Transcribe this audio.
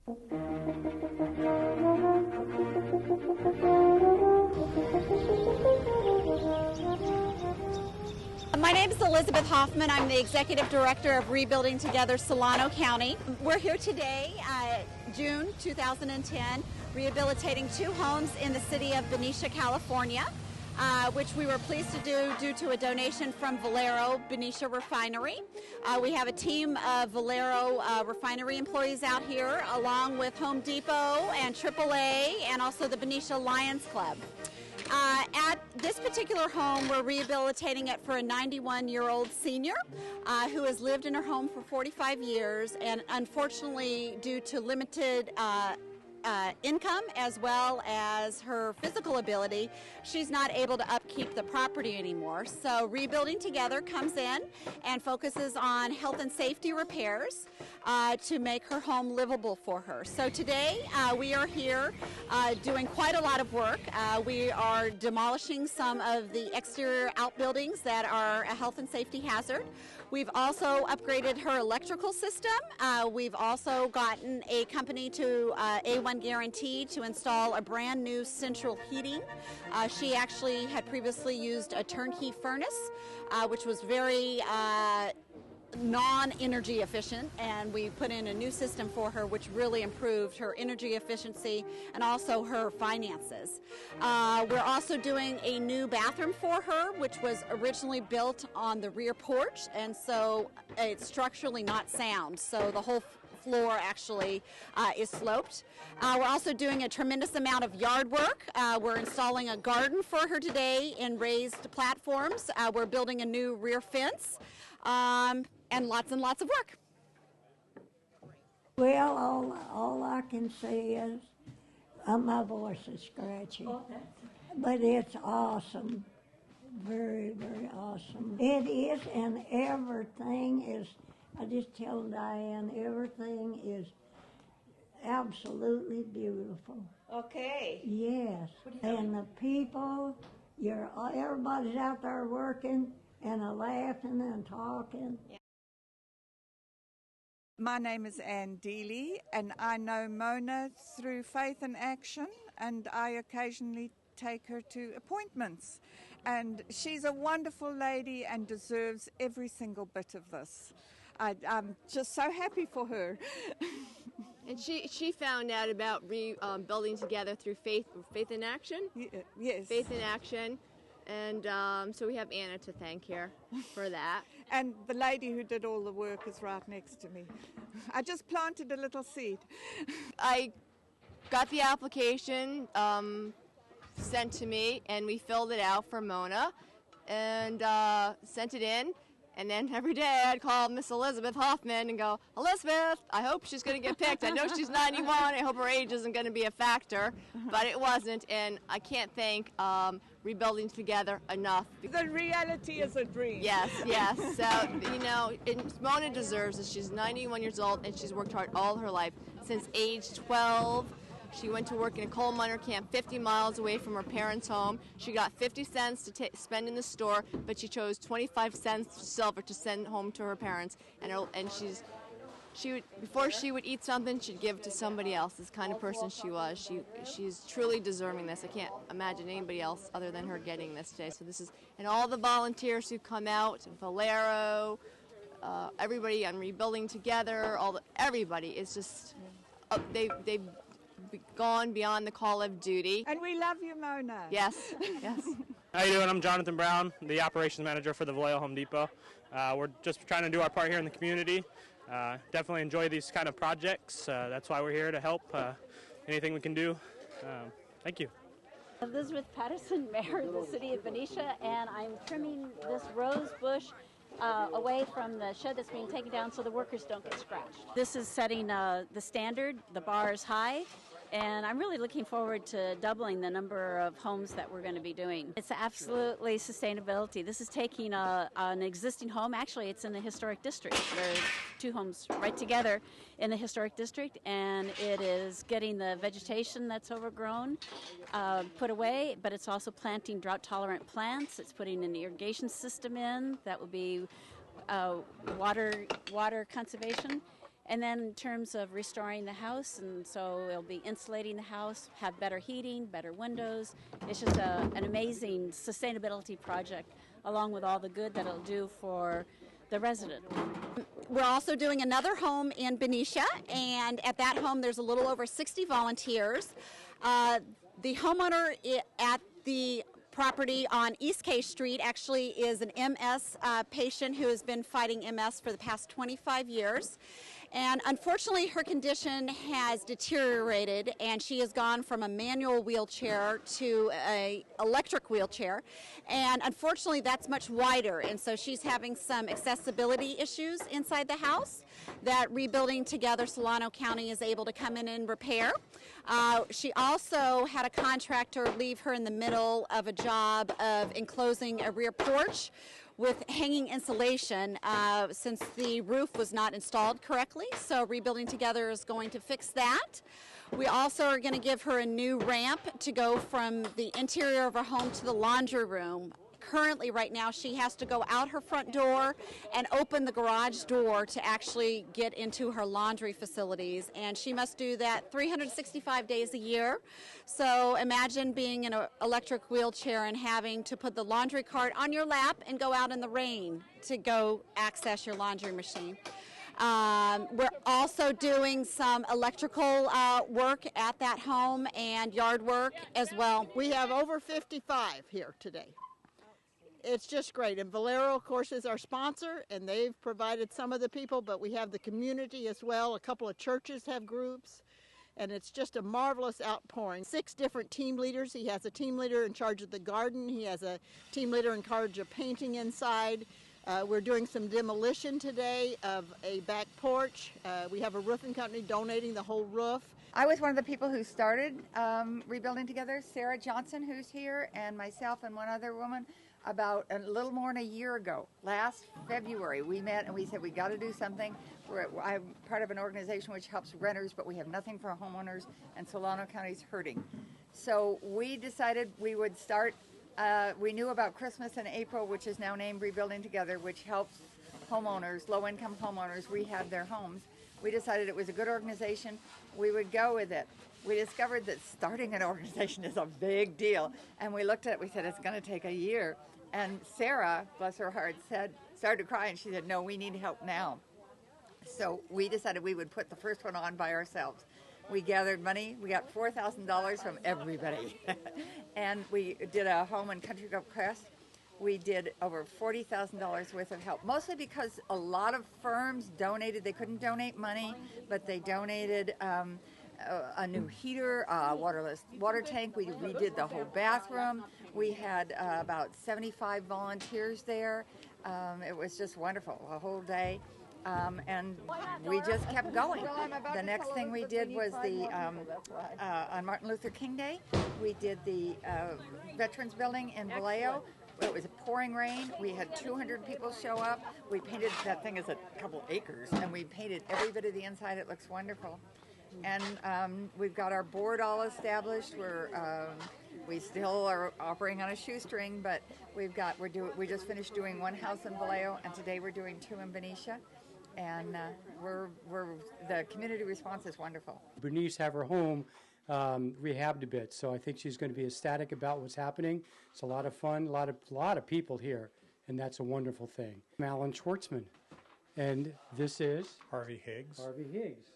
My name is Elizabeth Hoffman. I'm the Executive Director of Rebuilding Together Solano County. We're here today, June 2010, rehabilitating 2 homes in the city of Benicia, California, which we were pleased to do due to a donation from Valero Benicia Refinery. We have a team of Valero refinery employees out here, along with Home Depot and AAA, and also the Benicia Lions Club. At this particular home, we're rehabilitating it for a 91-year-old senior who has lived in her home for 45 years, and unfortunately, due to limited income as well as her physical ability, she's not able to upkeep the property anymore. So Rebuilding Together comes in and focuses on health and safety repairs to make her home livable for her. So today we are here doing quite a lot of work. We are demolishing some of the exterior outbuildings that are a health and safety hazard. We've also upgraded her electrical system. We've also gotten a company to A1 Guarantee to install a brand new central heating. She actually had previously used a turnkey furnace, which was very non-energy efficient, and we put in a new system for her which really improved her energy efficiency and also her finances. We're also doing a new bathroom for her, which was originally built on the rear porch, and so it's structurally not sound, so the whole floor actually is sloped. We're also doing a tremendous amount of yard work. We're installing a garden for her today in raised platforms. We're building a new rear fence. And lots of work. Well, all I can say is my voice is scratchy, but it's awesome, very, very awesome. It is, and everything is, I just tell Diane, everything is absolutely beautiful. Okay. Yes, and the people, everybody's out there working and laughing and talking. Yeah. My name is Ann Deely, and I know Mona through Faith in Action, and I occasionally take her to appointments. And she's a wonderful lady and deserves every single bit of this. I'm just so happy for her. And she found out about rebuilding together through Faith in Action? Yes. Faith in Action. And so we have Anna to thank here for that. And the lady who did all the work is right next to me. I just planted a little seed. I got the application sent to me, and we filled it out for Mona and sent it in. And then every day I'd call Miss Elizabeth Hoffman and go, Elizabeth, I hope she's going to get picked. I know she's 91. I hope her age isn't going to be a factor. But it wasn't, and I can't thank Rebuilding Together enough. The reality is a dream. Yes, yes. So, you know, Mona deserves it. She's 91 years old, and she's worked hard all her life. Since age 12, she went to work in a coal miner camp 50 miles away from her parents' home. She got 50 cents to spend in the store, but she chose 25 cents silver to send home to her parents. And before she would eat something, she'd give it to somebody else. This kind of person she was. She's truly deserving this. I can't imagine anybody else other than her getting this today. So this is, and all the volunteers who come out, Valero, everybody on Rebuilding Together, everybody is just, they've gone beyond the call of duty. And we love you, Mona. Yes, yes. How you doing? I'm Jonathan Brown, the operations manager for the Vallejo Home Depot. We're just trying to do our part here in the community. Definitely enjoy these kind of projects. That's why we're here to help. Anything we can do. Thank you. Elizabeth Patterson, Mayor of the City of Benicia, and I'm trimming this rose bush away from the shed that's being taken down so the workers don't get scratched. This is setting the standard. The bar is high. And I'm really looking forward to doubling the number of homes that we're going to be doing. It's absolutely sustainability. This is taking an existing home. Actually, it's in the historic district. There's 2 homes right together in the historic district, and it is getting the vegetation that's overgrown put away, but it's also planting drought-tolerant plants. It's putting an irrigation system in that will be water conservation. And then in terms of restoring the house, and so it'll be insulating the house, have better heating, better windows. It's just an amazing sustainability project, along with all the good that it'll do for the resident. We're also doing another home in Benicia, and at that home there's a little over 60 volunteers. The homeowner at the property on East K Street actually is an MS patient who has been fighting MS for the past 25 years. And unfortunately, her condition has deteriorated, and she has gone from a manual wheelchair to an electric wheelchair. And unfortunately, that's much wider, and so she's having some accessibility issues inside the house that Rebuilding Together Solano County is able to come in and repair. She also had a contractor leave her in the middle of a job of enclosing a rear porch with hanging insulation since the roof was not installed correctly. So Rebuilding Together is going to fix that. We also are going to give her a new ramp to go from the interior of her home to the laundry room. Currently, right now, she has to go out her front door and open the garage door to actually get into her laundry facilities, and she must do that 365 days a year. So imagine being in an electric wheelchair and having to put the laundry cart on your lap and go out in the rain to go access your laundry machine. We're also doing some electrical work at that home and yard work as well. We have over 55 here today. It's just great. And Valero, of course, is our sponsor, and they've provided some of the people, but we have the community as well. A couple of churches have groups, and it's just a marvelous outpouring. 6 different team leaders. He has a team leader in charge of the garden. He has a team leader in charge of painting inside. We're doing some demolition today of a back porch. We have a roofing company donating the whole roof. I was one of the people who started Rebuilding Together, Sarah Johnson, who's here, and myself and one other woman. About a little more than a year ago, last February, we met and we said we got to do something. I'm part of an organization which helps renters, but we have nothing for homeowners, and Solano County's hurting. So we decided we would start. We knew about Christmas in April, which is now named Rebuilding Together, which helps homeowners, low-income homeowners, rehab their homes. We decided it was a good organization. We would go with it. We discovered that starting an organization is a big deal, and we looked at it. We said it's going to take a year. And Sarah, bless her heart, started to cry, and she said, "No, we need help now." So we decided we would put the first one on by ourselves. We gathered money. We got $4,000 from everybody, and we did a home in Country Club Crest. We did over $40,000 worth of help, mostly because a lot of firms donated. They couldn't donate money, but they donated a new heater, a waterless water tank. We redid the whole bathroom. We had about 75 volunteers there. It was just wonderful, a whole day. And we just kept going. The next thing we did was on Martin Luther King Day, we did the Veterans Building in Vallejo. It was pouring rain. We had 200 people show up. We painted, that thing is a couple acres, and we painted every bit of the inside. It looks wonderful. And we've got our board all established. We still are operating on a shoestring, but we just finished doing one house in Vallejo, and today we're doing 2 in Benicia. And the community response is wonderful. Bernice have her home rehabbed a bit, so I think she's going to be ecstatic about what's happening. It's a lot of fun, a lot of people here, and that's a wonderful thing. I'm Alan Schwartzman, and this is Harvey Higgs. Harvey Higgs.